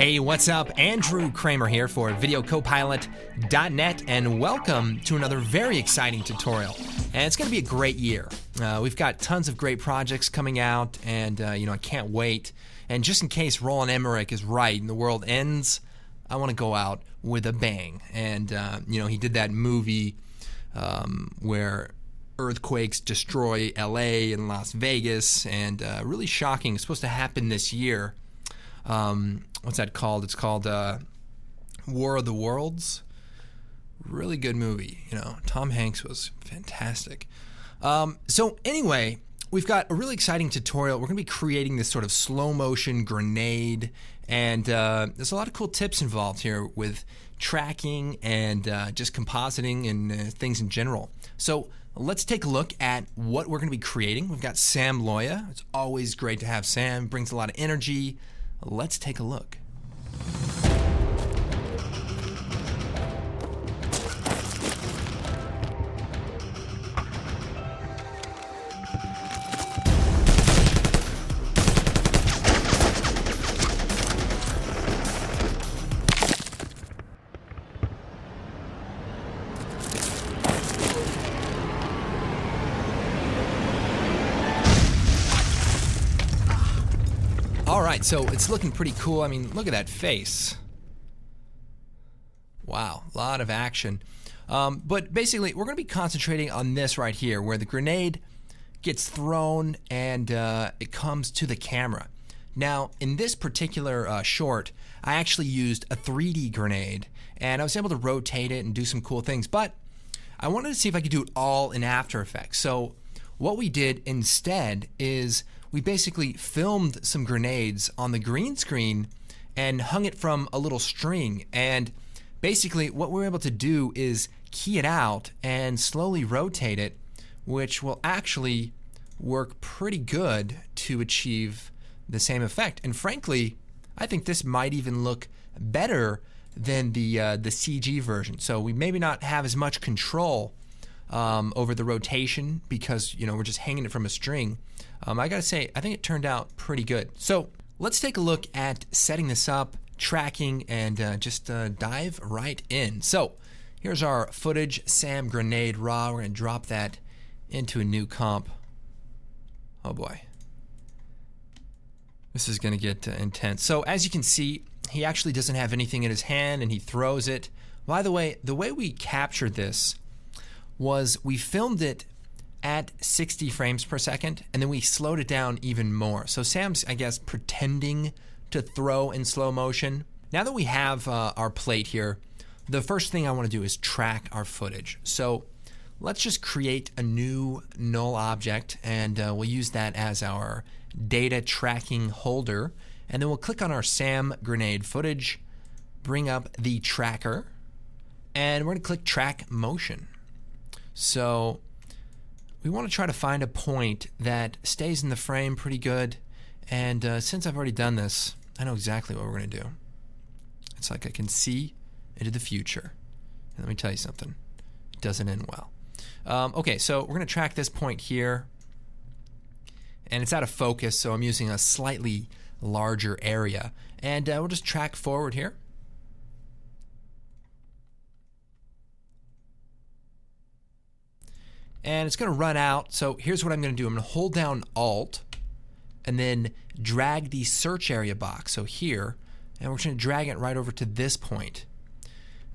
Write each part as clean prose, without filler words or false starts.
Hey, what's up? Andrew Kramer here for VideoCopilot.net, and welcome to another very exciting tutorial. And it's going to be a great year. We've got tons of great projects coming out, and I can't wait. And just in case Roland Emmerich is right and the world ends, I want to go out with a bang. And he did that movie where earthquakes destroy LA and Las Vegas, and really shocking. It's supposed to happen this year. What's that called? It's called War of the Worlds. Really good movie. Tom Hanks was fantastic. So anyway, we've got a really exciting tutorial. We're going to be creating this sort of slow motion grenade, and there's a lot of cool tips involved here with tracking and just compositing and things in general. So let's take a look at what we're going to be creating. We've got Sam Loya. It's always great to have Sam. Brings a lot of energy. Let's take a look. Alright, so it's looking pretty cool. I mean, look at that face. Wow, a lot of action. But basically, we're going to be concentrating on this right here, where the grenade gets thrown and it comes to the camera. Now, in this particular short, I actually used a 3D grenade, and I was able to rotate it and do some cool things. But I wanted to see if I could do it all in After Effects. So what we did instead is we basically filmed some grenades on the green screen and hung it from a little string. And basically what we're able to do is key it out and slowly rotate it, which will actually work pretty good to achieve the same effect. And frankly, I think this might even look better than the CG version. So we maybe not have as much control over the rotation because we're just hanging it from a string. I gotta say, I think it turned out pretty good. So let's take a look at setting this up, tracking, and just dive right in. So here's our footage, Sam Grenade Raw. We're gonna drop that into a new comp. Oh boy. This is gonna get intense. So as you can see, he actually doesn't have anything in his hand and he throws it. By the way we captured this was we filmed it at 60 frames per second, and then we slowed it down even more. So Sam's, I guess, pretending to throw in slow motion. Now that we have our plate here, the first thing I want to do is track our footage. So let's just create a new null object, and we'll use that as our data tracking holder. And then we'll click on our Sam Grenade footage, bring up the tracker, and we're going to click Track Motion. So we want to try to find a point that stays in the frame pretty good, and since I've already done this, I know exactly what we're going to do. It's like I can see into the future. And let me tell you something, it doesn't end well. Okay, so we're going to track this point here, and it's out of focus, so I'm using a slightly larger area, and we'll just track forward here. And it's going to run out. So here's what I'm going to do. I'm going to hold down Alt and then drag the search area box, so here, and we're going to drag it right over to this point.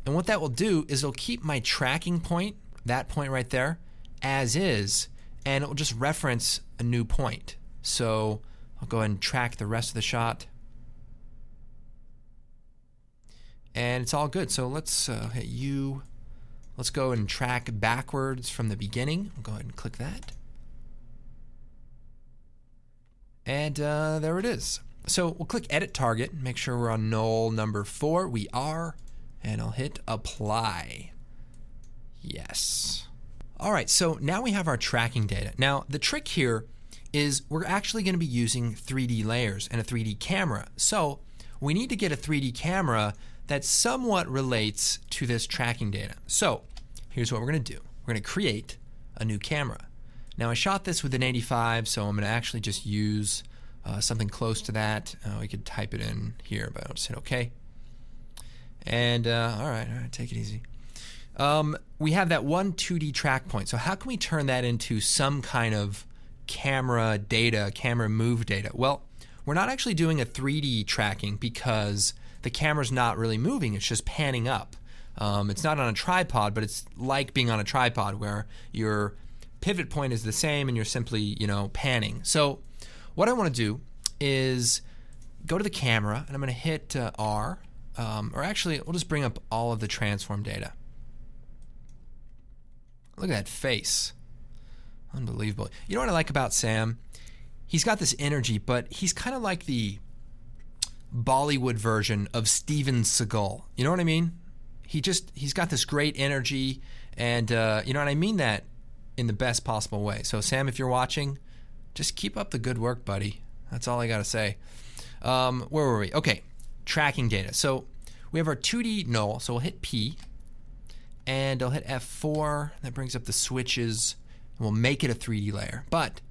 And what that will do is it'll keep my tracking point, that point right there, as is, and it will just reference a new point. So I'll go ahead and track the rest of the shot. And it's all good. So let's hit U. Let's go and track backwards from the beginning. I'll go ahead and click that. And there it is. So we'll click Edit Target, make sure we're on null number 4. We are. And I'll hit Apply. Yes. All right, so now we have our tracking data. Now, the trick here is we're actually going to be using 3D layers and a 3D camera. So we need to get a 3D camera that somewhat relates to this tracking data. So here's what we're going to do. We're going to create a new camera. Now I shot this with an 85, so I'm going to actually just use something close to that. We could type it in here, but I'll just hit OK. And all right, take it easy. We have that one 2D track point. So how can we turn that into some kind of camera data, camera move data? Well, we're not actually doing a 3D tracking because the camera's not really moving. It's just panning up. It's not on a tripod, but it's like being on a tripod where your pivot point is the same and you're simply, panning. So what I want to do is go to the camera and I'm going to hit R, or actually we'll just bring up all of the transform data. Look at that face. Unbelievable. You know what I like about Sam? He's got this energy, but he's kind of like the Bollywood version of Steven Seagal. You know what I mean? He's got this great energy, and and I mean that in the best possible way. So Sam, if you're watching, just keep up the good work, buddy. That's all I got to say. Where were we? Okay, tracking data. So we have our 2D null, so we'll hit P, and I'll hit F4. That brings up the switches, and we'll make it a 3D layer. But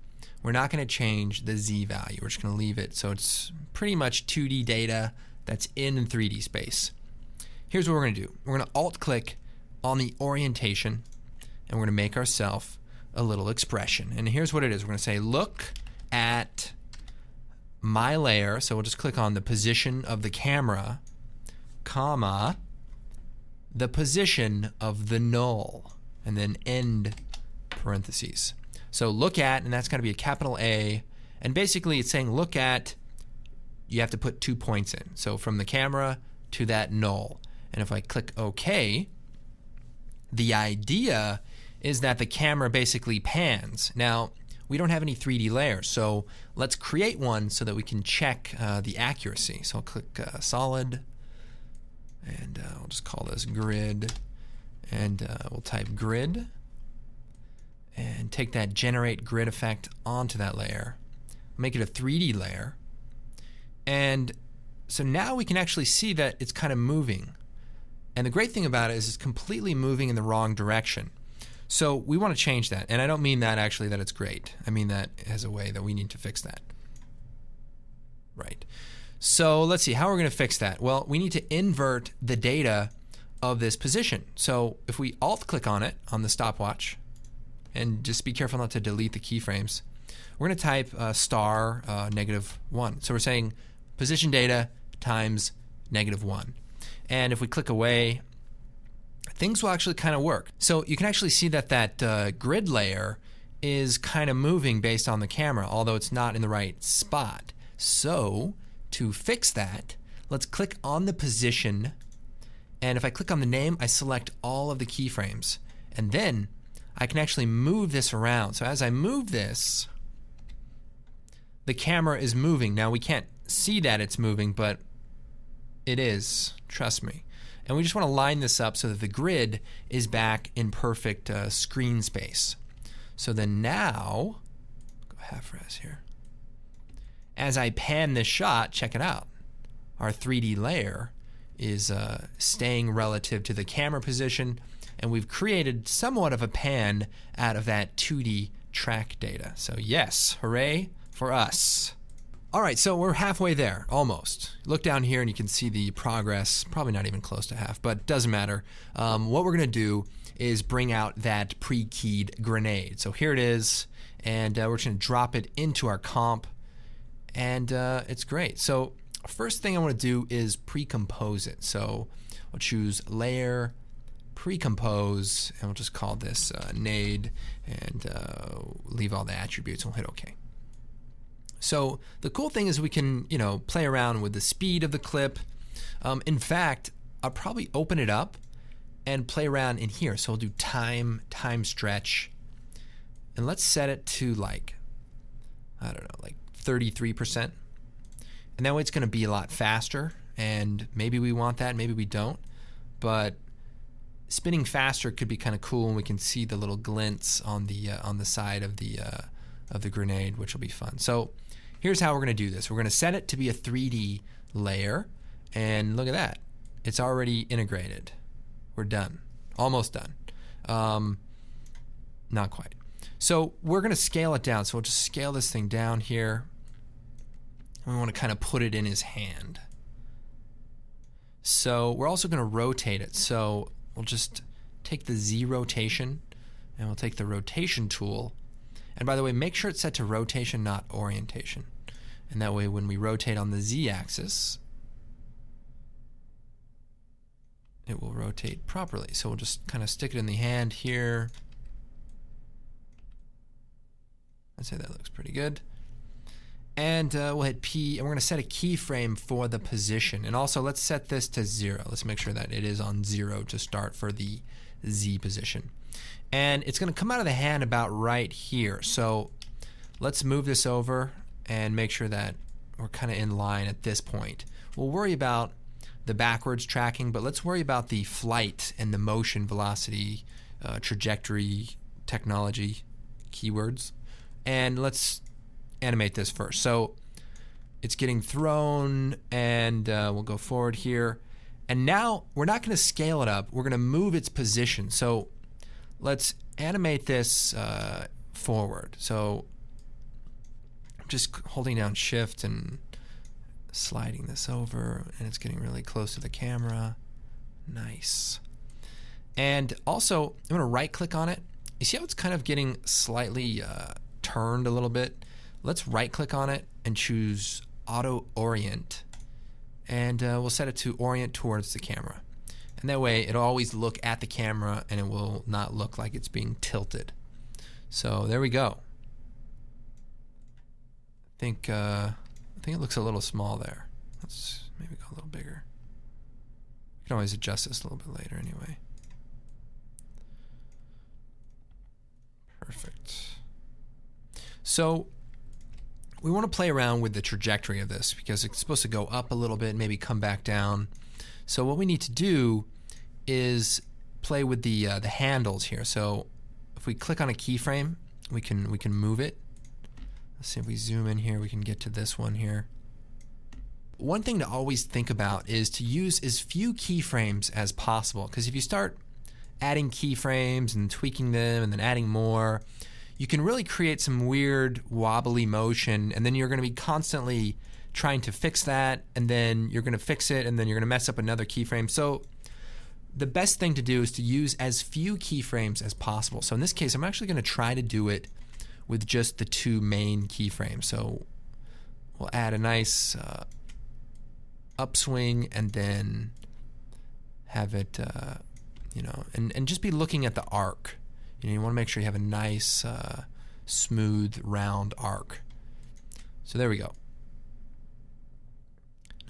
we're not going to change the Z value. We're just going to leave it so it's pretty much 2D data that's in 3D space. Here's what we're going to do. We're going to alt-click on the orientation, and we're going to make ourselves a little expression. And here's what it is. We're going to say, look at my layer. So we'll just click on the position of the camera, comma, the position of the null, and then end parentheses. So look at, and that's going to be a capital A, and basically it's saying look at, you have to put 2 points in. So from the camera to that null. And if I click OK, the idea is that the camera basically pans. Now, we don't have any 3D layers, so let's create one so that we can check the accuracy. So I'll click solid, and we'll just call this grid, and we'll type grid, and take that generate grid effect onto that layer, make it a 3D layer, and so now we can actually see that it's kind of moving. And the great thing about it is it's completely moving in the wrong direction. So we want to change that. And I don't mean that actually that it's great. I mean that as a way that we need to fix that. Right. So let's see how we're going to fix that. Well, we need to invert the data of this position. So if we alt-click on it on the stopwatch, and just be careful not to delete the keyframes, we're going to type star -1. So we're saying position data times -1. And if we click away, things will actually kind of work. So you can actually see that that grid layer is kind of moving based on the camera, although it's not in the right spot. So to fix that, let's click on the position, and if I click on the name, I select all of the keyframes, and then I can actually move this around. So as I move this, the camera is moving. Now we can't see that it's moving, but it is, trust me. And we just want to line this up so that the grid is back in perfect screen space. So then now, go half res here. As I pan this shot, check it out. Our 3D layer is staying relative to the camera position, and we've created somewhat of a pan out of that 2D track data. So yes, hooray for us. All right, so we're halfway there, almost. Look down here and you can see the progress, probably not even close to half, but doesn't matter. What we're gonna do is bring out that pre-keyed grenade. So here it is, and we're just gonna drop it into our comp, and it's great. So first thing I wanna do is pre-compose it. So we'll choose layer, pre-compose, and we'll just call this nade, and leave all the attributes, and we'll hit OK. So the cool thing is we can, play around with the speed of the clip. In fact, I'll probably open it up and play around in here. So we'll do time stretch, and let's set it to like 33%. And that way it's going to be a lot faster, and maybe we want that, maybe we don't. But spinning faster could be kind of cool, and we can see the little glints on the side of the grenade, which will be fun. So here's how we're going to do this. We're going to set it to be a 3D layer, and look at that. It's already integrated. We're done. Almost done. Not quite. So we're going to scale it down. So we'll just scale this thing down here. We want to kind of put it in his hand. So we're also going to rotate it. So we'll just take the Z rotation, and we'll take the rotation tool. And by the way, make sure it's set to rotation, not orientation. And that way when we rotate on the Z axis, it will rotate properly. So we'll just kind of stick it in the hand here. I'd say that looks pretty good. And we'll hit P, and we're going to set a keyframe for the position. And also, let's set this to 0. Let's make sure that it is on 0 to start for the Z position. And it's going to come out of the hand about right here. So let's move this over and make sure that we're kind of in line at this point. We'll worry about the backwards tracking, but let's worry about the flight and the motion velocity, trajectory, technology keywords. And let's animate this first. So it's getting thrown, and we'll go forward here. And now we're not going to scale it up. We're going to move its position. So let's animate this forward. So I'm just holding down Shift and sliding this over, and it's getting really close to the camera. Nice. And also, I'm going to right-click on it. You see how it's kind of getting slightly turned a little bit? Let's right-click on it and choose Auto Orient, and we'll set it to orient towards the camera. And that way it'll always look at the camera, and it will not look like it's being tilted. So there we go. I think it looks a little small there. Let's maybe go a little bigger. You can always adjust this a little bit later anyway. Perfect. So we want to play around with the trajectory of this because it's supposed to go up a little bit, maybe come back down. So what we need to do is play with the handles here. So if we click on a keyframe, we can move it. Let's see if we zoom in here, we can get to this one here. One thing to always think about is to use as few keyframes as possible, because if you start adding keyframes and tweaking them and then adding more, you can really create some weird wobbly motion, and then you're going to be constantly trying to fix that, and then you're going to fix it, and then you're going to mess up another keyframe. So the best thing to do is to use as few keyframes as possible. So in this case, I'm actually going to try to do it with just the 2 main keyframes. So we'll add a nice upswing, and then have it, and just be looking at the arc. You want to make sure you have a nice, smooth, round arc. So there we go.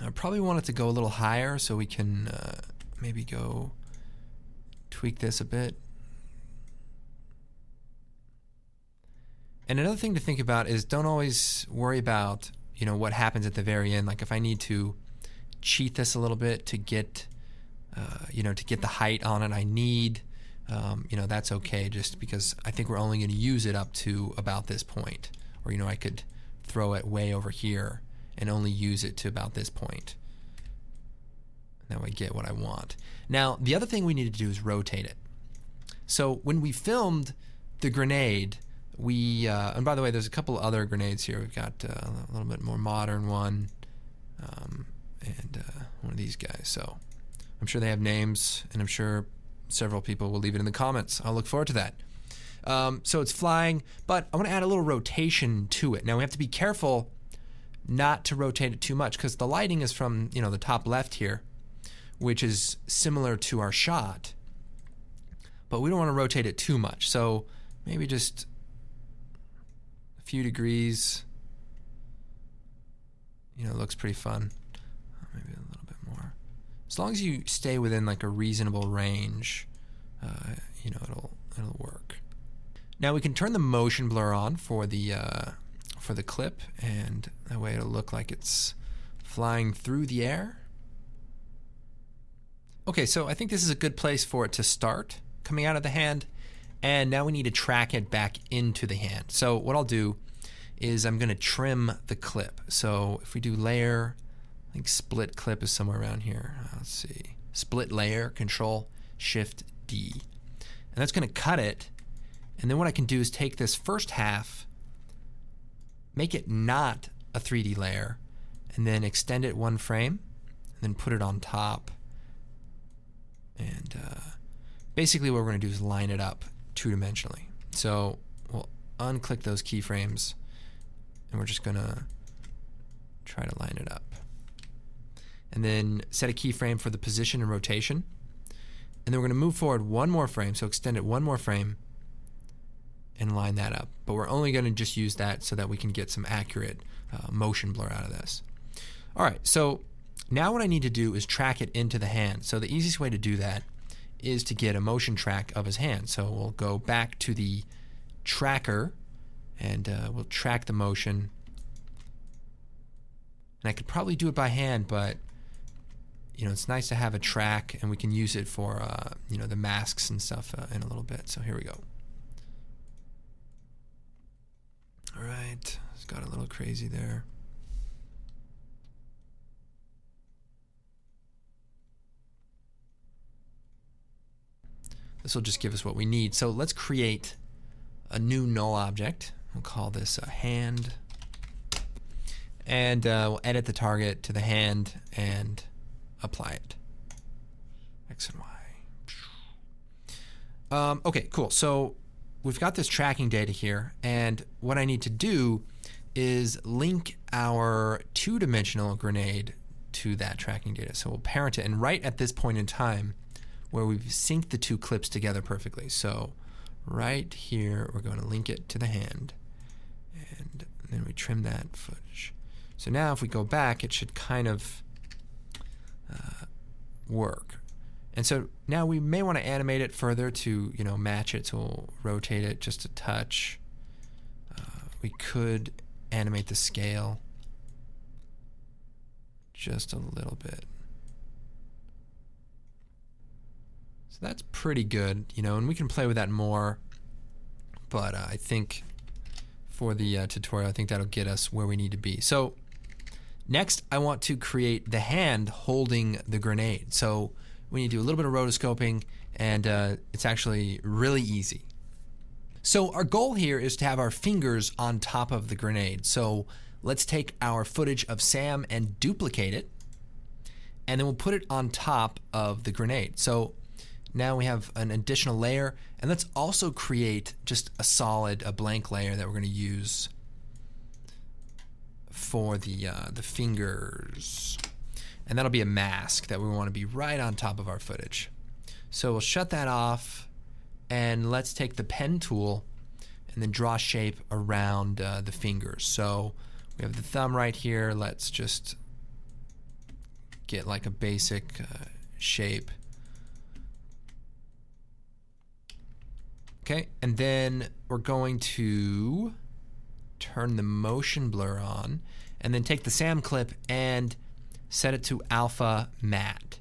Now I probably want it to go a little higher, so we can maybe go tweak this a bit. And another thing to think about is don't always worry about what happens at the very end. Like if I need to cheat this a little bit to get to get the height on it I need. That's okay, just because I think we're only going to use it up to about this point. Or, I could throw it way over here and only use it to about this point. And that way I get what I want. Now, the other thing we need to do is rotate it. So when we filmed the grenade, and by the way, there's a couple other grenades here. We've got a little bit more modern one, and one of these guys. So I'm sure they have names, and I'm sure several people will leave it in the comments. I'll look forward to that. So it's flying, but I want to add a little rotation to it. Now we have to be careful not to rotate it too much, because the lighting is from the top left here, which is similar to our shot, but we don't want to rotate it too much. So maybe just a few degrees. It looks pretty fun. Maybe a little bit more. As long as you stay within like a reasonable range, it'll work. Now we can turn the motion blur on for the clip, and that way it'll look like it's flying through the air. Okay, so I think this is a good place for it to start coming out of the hand, and now we need to track it back into the hand. So what I'll do is I'm going to trim the clip. So if we do layer, I think split clip is somewhere around here. Let's see. Split layer, Control Shift D. And that's going to cut it. And then what I can do is take this first half, make it not a 3D layer, and then extend it 1 frame, and then put it on top. And basically what we're going to do is line it up 2-dimensionally. So we'll unclick those keyframes, and we're just going to try to line it up. And then set a keyframe for the position and rotation. And then we're going to move forward 1 more frame, so extend it 1 more frame and line that up. But we're only going to just use that so that we can get some accurate motion blur out of this. All right, so now what I need to do is track it into the hand. So the easiest way to do that is to get a motion track of his hand. So we'll go back to the tracker, and we'll track the motion. And I could probably do it by hand, but it's nice to have a track, and we can use it for the masks and stuff in a little bit. So here we go. All right, it's got a little crazy there. This will just give us what we need. So let's create a new null object. We'll call this a hand. And we'll edit the target to the hand and apply it. X and Y. Okay, cool. So we've got this tracking data here, and what I need to do is link our 2-dimensional grenade to that tracking data. So we'll parent it, and right at this point in time where we've synced the 2 clips together perfectly. So right here we're going to link it to the hand, and then we trim that footage. So now if we go back, it should kind of work. And so now we may want to animate it further to match it. So we'll rotate it just a touch. We could animate the scale just a little bit. So that's pretty good, and we can play with that more. But I think for the tutorial, I think that'll get us where we need to be. So next, I want to create the hand holding the grenade. So we need to do a little bit of rotoscoping, and it's actually really easy. So our goal here is to have our fingers on top of the grenade. So let's take our footage of Sam and duplicate it, and then we'll put it on top of the grenade. So now we have an additional layer, and let's also create just a blank layer that we're going to use for the fingers. And that'll be a mask that we want to be right on top of our footage. So we'll shut that off, and let's take the pen tool and then draw shape around the fingers. So we have the thumb right here. Let's just get like a basic shape. Okay, and then we're going to turn the motion blur on, and then take the Sam clip and set it to alpha matte.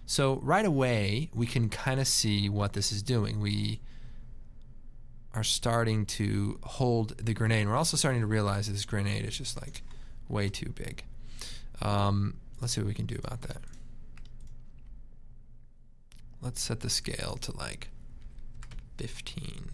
So right away we can kind of see what this is doing. We are starting to hold the grenade. We're also starting to realize that this grenade is just like way too big. Let's see what we can do about that. Let's set the scale to like 15.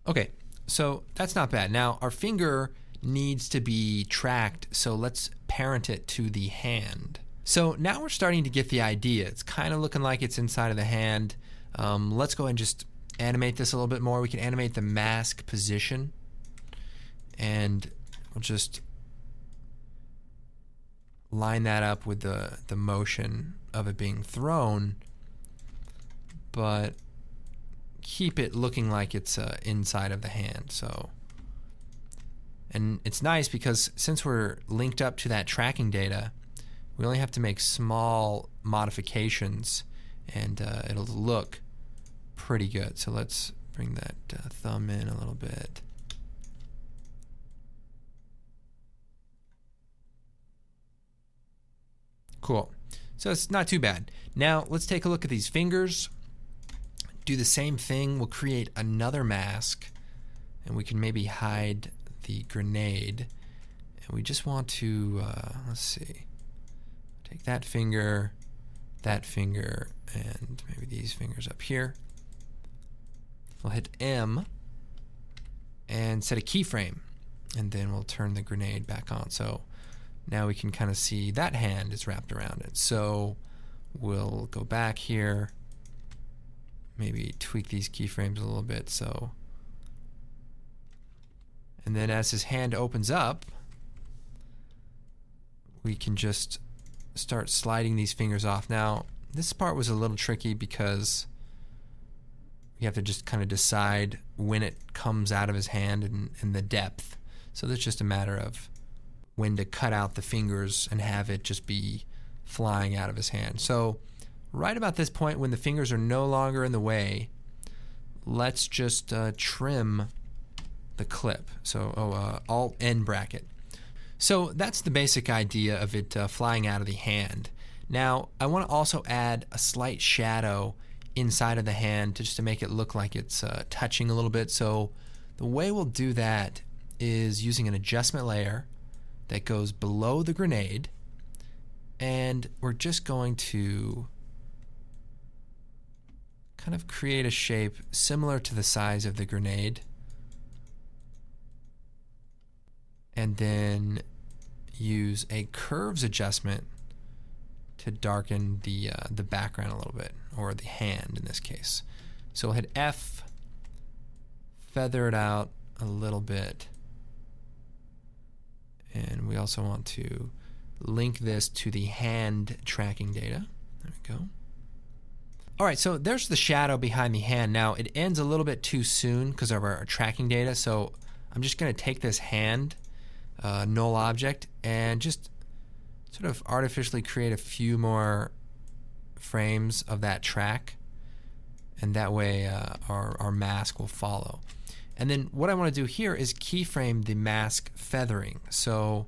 Okay, so that's not bad. Now our finger needs to be tracked, so let's parent it to the hand. So now we're starting to get the idea. It's kind of looking like it's inside of the hand. Let's go ahead and just animate this a little bit more. We can animate the mask position, and we'll just line that up with the motion of it being thrown, but keep it looking like it's inside of the hand. So, and it's nice because since we're linked up to that tracking data, we only have to make small modifications, and it'll look pretty good. So let's bring that thumb in a little bit. Cool. So it's not too bad. Now let's take a look at these fingers. Do the same thing. We'll create another mask, and we can maybe hide the grenade. And we just want to, let's see, take that finger, and maybe these fingers up here. We'll hit M and set a keyframe, and then we'll turn the grenade back on. So now we can kind of see that hand is wrapped around it. So we'll go back here, maybe tweak these keyframes a little bit. So, and then as his hand opens up, we can just start sliding these fingers off. Now, this part was a little tricky because you have to just kind of decide when it comes out of his hand and the depth. So that's just a matter of when to cut out the fingers and have it just be flying out of his hand. So right about this point, when the fingers are no longer in the way, let's just trim the clip. So Alt N bracket. So that's the basic idea of it flying out of the hand. Now I want to also add a slight shadow inside of the hand just to make it look like it's touching a little bit. So the way we'll do that is using an adjustment layer that goes below the grenade, and we're just going to kind of create a shape similar to the size of the grenade, and then use a curves adjustment to darken the background a little bit, or the hand in this case. So we'll hit F, feather it out a little bit, and we also want to link this to the hand tracking data. There we go. All right, so there's the shadow behind the hand. Now it ends a little bit too soon because of our tracking data, so I'm just going to take this hand null object and just sort of artificially create a few more frames of that track, and that way our mask will follow. And then what I want to do here is keyframe the mask feathering. So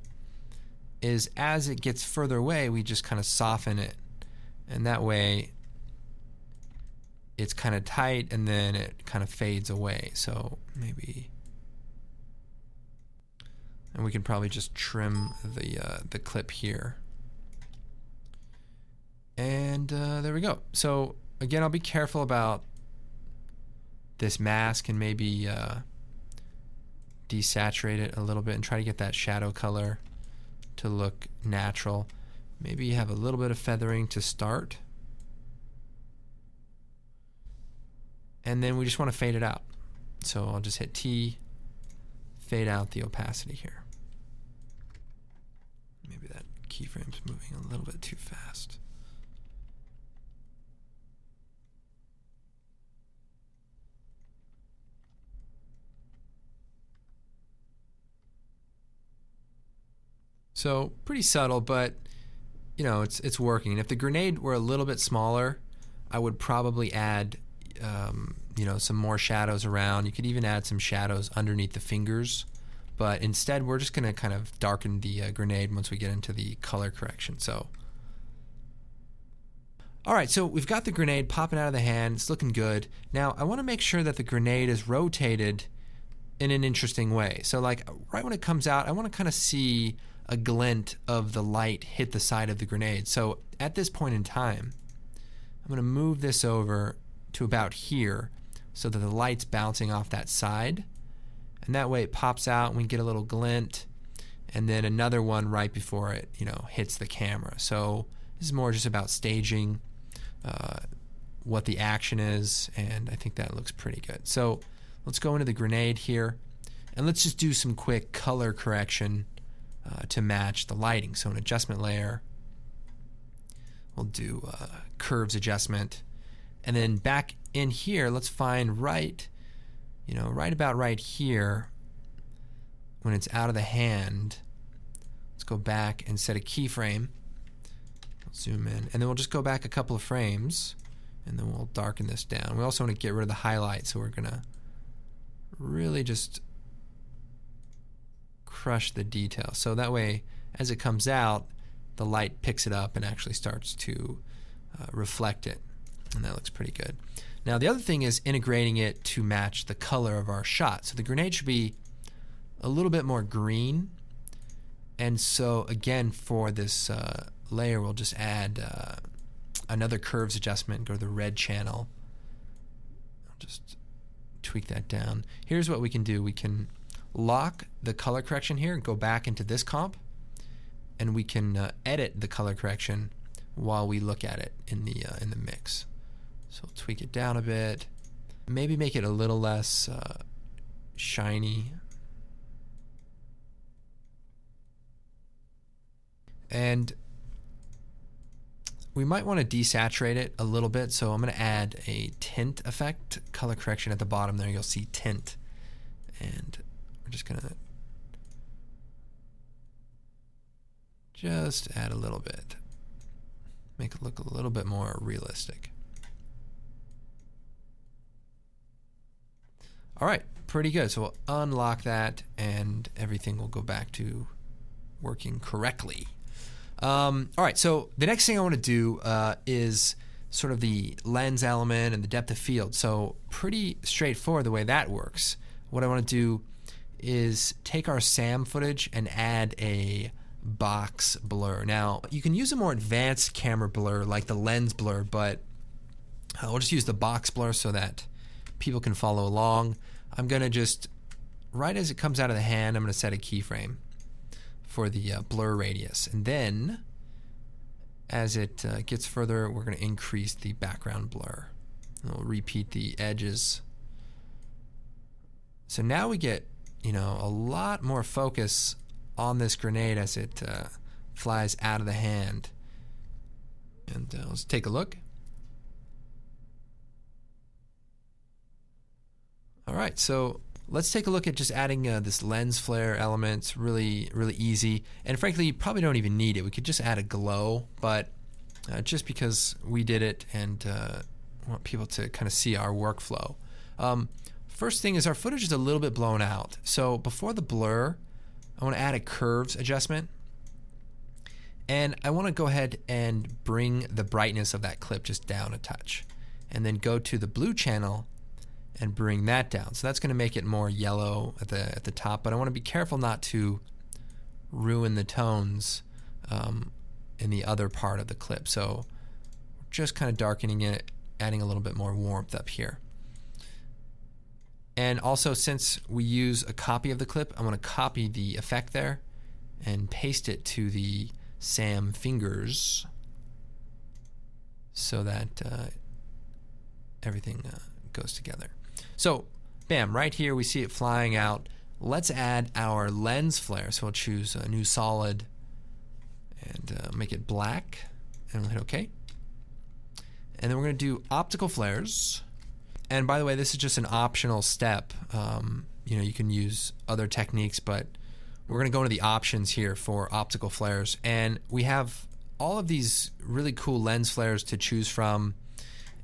as it gets further away, we just kind of soften it, and that way it's kind of tight and then it kind of fades away. So maybe, and we can probably just trim the clip here. And there we go. So again, I'll be careful about this mask and maybe desaturate it a little bit and try to get that shadow color to look natural. Maybe you have a little bit of feathering to start, and then we just want to fade it out. So I'll just hit T, fade out the opacity here. Maybe that keyframe's moving a little bit too fast. So pretty subtle, but you know, it's working. And if the grenade were a little bit smaller, I would probably add you know, some more shadows around. You could even add some shadows underneath the fingers, but instead we're just going to kind of darken the grenade once we get into the color correction. So all right, so we've got the grenade popping out of the hand. It's looking good. Now I want to make sure that the grenade is rotated in an interesting way. So like right when it comes out, I want to kind of see a glint of the light hit the side of the grenade. So at this point in time, I'm going to move this over to about here so that the light's bouncing off that side, and that way it pops out and we get a little glint, and then another one right before it, you know, hits the camera. So this is more just about staging what the action is, and I think that looks pretty good. So let's go into the grenade here, and let's just do some quick color correction to match the lighting. So an adjustment layer, we'll do curves adjustment, and then back in here, let's find right about right here when it's out of the hand. Let's go back and set a keyframe. We'll zoom in, and then we'll just go back a couple of frames, and then we'll darken this down. We also want to get rid of the highlight, so we're gonna really just crush the detail. So that way, as it comes out, the light picks it up and actually starts to reflect it, and that looks pretty good. Now the other thing is integrating it to match the color of our shot. So the grenade should be a little bit more green, and so again for this layer we'll just add another curves adjustment, go to the red channel. I'll just tweak that down. Here's what we can do. We can lock the color correction here and go back into this comp, and we can edit the color correction while we look at it in the mix. So we'll tweak it down a bit, maybe make it a little less shiny. And we might want to desaturate it a little bit, so I'm going to add a tint effect, color correction at the bottom there. You'll see tint, and we're just going to just add a little bit, make it look a little bit more realistic. All right, pretty good. So we'll unlock that, and everything will go back to working correctly. All right, so the next thing I want to do is sort of the lens element and the depth of field. So pretty straightforward the way that works. What I want to do is take our SAM footage and add a box blur. Now, you can use a more advanced camera blur like the lens blur, but we'll just use the box blur so that people can follow along. I'm going to just, right as it comes out of the hand, I'm going to set a keyframe for the blur radius, and then as it gets further, we're going to increase the background blur. And we'll repeat the edges. So now we get, a lot more focus on this grenade as it flies out of the hand. And let's take a look. All right, so let's take a look at just adding this lens flare element. It's really easy, and frankly you probably don't even need it. We could just add a glow, but just because we did it and want people to kind of see our workflow. First thing is our footage is a little bit blown out, so before the blur I want to add a curves adjustment, and I want to go ahead and bring the brightness of that clip just down a touch, and then go to the blue channel and bring that down. So that's going to make it more yellow at the top, but I want to be careful not to ruin the tones in the other part of the clip. So just kind of darkening it, adding a little bit more warmth up here. And also, since we use a copy of the clip, I'm going to copy the effect there and paste it to the SAM fingers so that everything goes together. So, bam, right here we see it flying out. Let's add our lens flare. So we'll choose a new solid and make it black, and we'll hit OK. And then we're going to do optical flares. And by the way, this is just an optional step. You can use other techniques, but we're going to go into the options here for optical flares. And we have all of these really cool lens flares to choose from,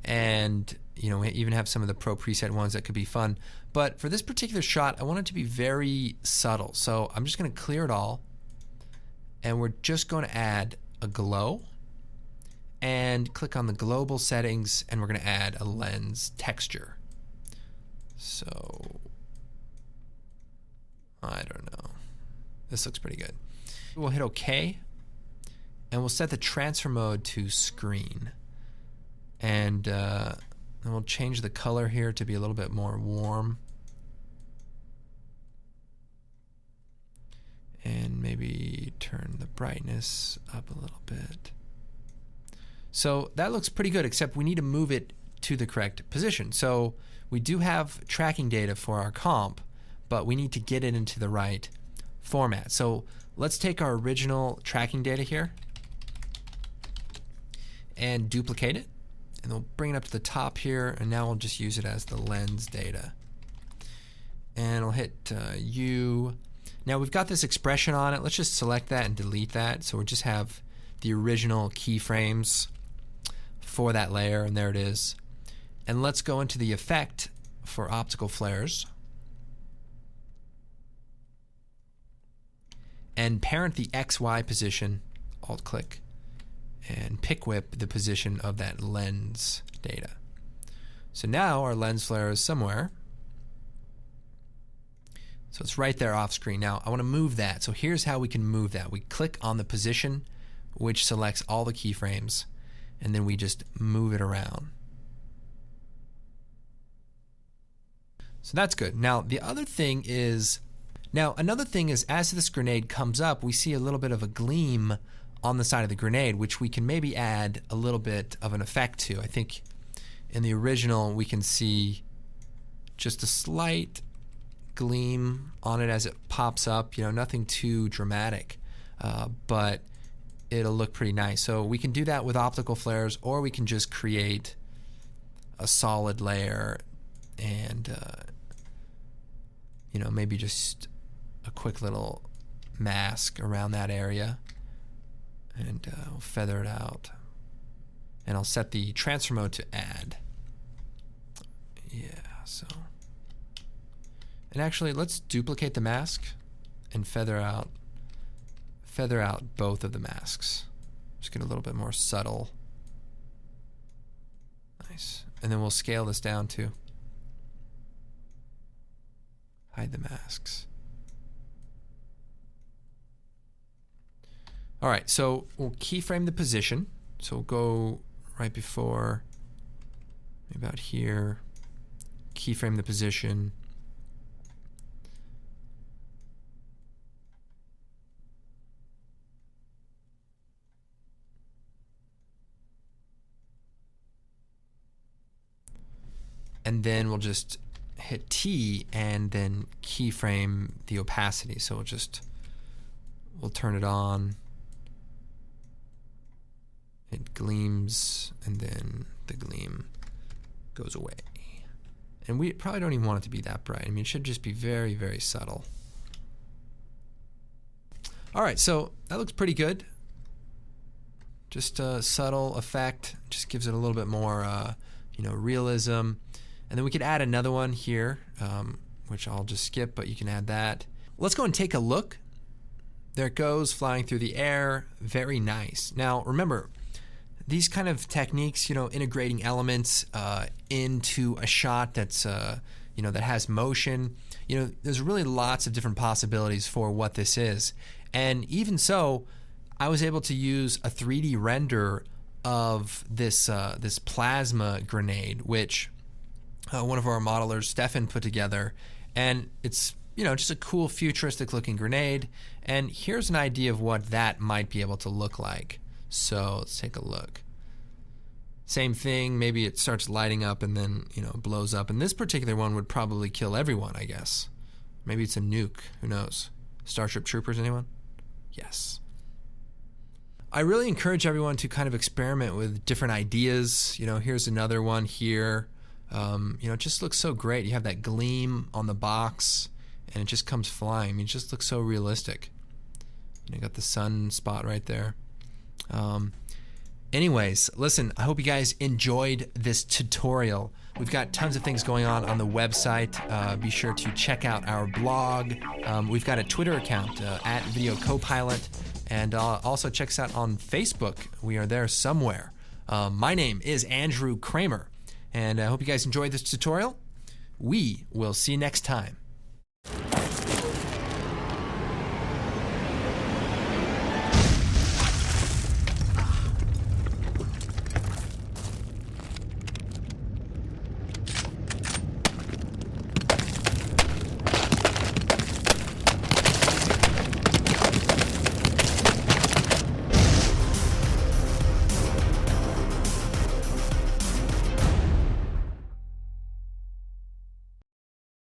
and we even have some of the pro preset ones that could be fun. But for this particular shot, I want it to be very subtle. So I'm just going to clear it all, and we're just going to add a glow, and click on the global settings, and we're going to add a lens texture. So I don't know. This looks pretty good. We'll hit OK, and we'll set the transfer mode to screen. And then we'll change the color here to be a little bit more warm. And maybe turn the brightness up a little bit. So that looks pretty good, except we need to move it to the correct position. So we do have tracking data for our comp, but we need to get it into the right format. So let's take our original tracking data here and duplicate it. And we'll bring it up to the top here, and now we'll just use it as the lens data. And I'll hit U. Now we've got this expression on it. Let's just select that and delete that. So we just have the original keyframes for that layer, and there it is. And let's go into the effect for optical flares and parent the XY position, alt click, and pick whip the position of that lens data. So now our lens flare is somewhere. So it's right there off screen. Now I want to move that. So here's how we can move that. We click on the position, which selects all the keyframes, and then we just move it around. So that's good. Now the other thing is Now, another thing is as this grenade comes up, we see a little bit of a gleam on the side of the grenade, which we can maybe add a little bit of an effect to. I think in the original we can see just a slight gleam on it as it pops up, nothing too dramatic, but it'll look pretty nice. So we can do that with optical flares, or we can just create a solid layer and maybe just a quick little mask around that area, and we'll feather it out, and I'll set the transfer mode to add. So, and actually let's duplicate the mask and feather out both of the masks. Just get a little bit more subtle. Nice. And then we'll scale this down too. Hide the masks. All right, so we'll keyframe the position. So we'll go right before, maybe about here, keyframe the position. And then we'll just hit T and then keyframe the opacity. So we'll turn it on. It gleams, and then the gleam goes away. And we probably don't even want it to be that bright. I mean, it should just be very, very subtle. All right, so that looks pretty good. Just a subtle effect, just gives it a little bit more, realism. And then we could add another one here, which I'll just skip, but you can add that. Let's go and take a look. There it goes, flying through the air. Very nice. Now, remember, these kind of techniques, integrating elements into a shot that's, that has motion, there's really lots of different possibilities for what this is. And even so, I was able to use a 3D render of this plasma grenade, which one of our modelers, Stefan, put together. And it's, just a cool futuristic looking grenade. And here's an idea of what that might be able to look like. So let's take a look. Same thing, maybe it starts lighting up and then, blows up. And this particular one would probably kill everyone, I guess. Maybe it's a nuke, who knows? Starship Troopers, anyone? Yes. I really encourage everyone to kind of experiment with different ideas. Here's another one here. It just looks so great. You have that gleam on the box, and it just comes flying. I mean, it just looks so realistic. Got the sun spot right there. Anyways, listen, I hope you guys enjoyed this tutorial. We've got tons of things going on the website. Be sure to check out our blog. We've got a Twitter account, @VideoCopilot, and also check us out on Facebook. We are there somewhere. My name is Andrew Kramer, and I hope you guys enjoyed this tutorial. We will see you next time.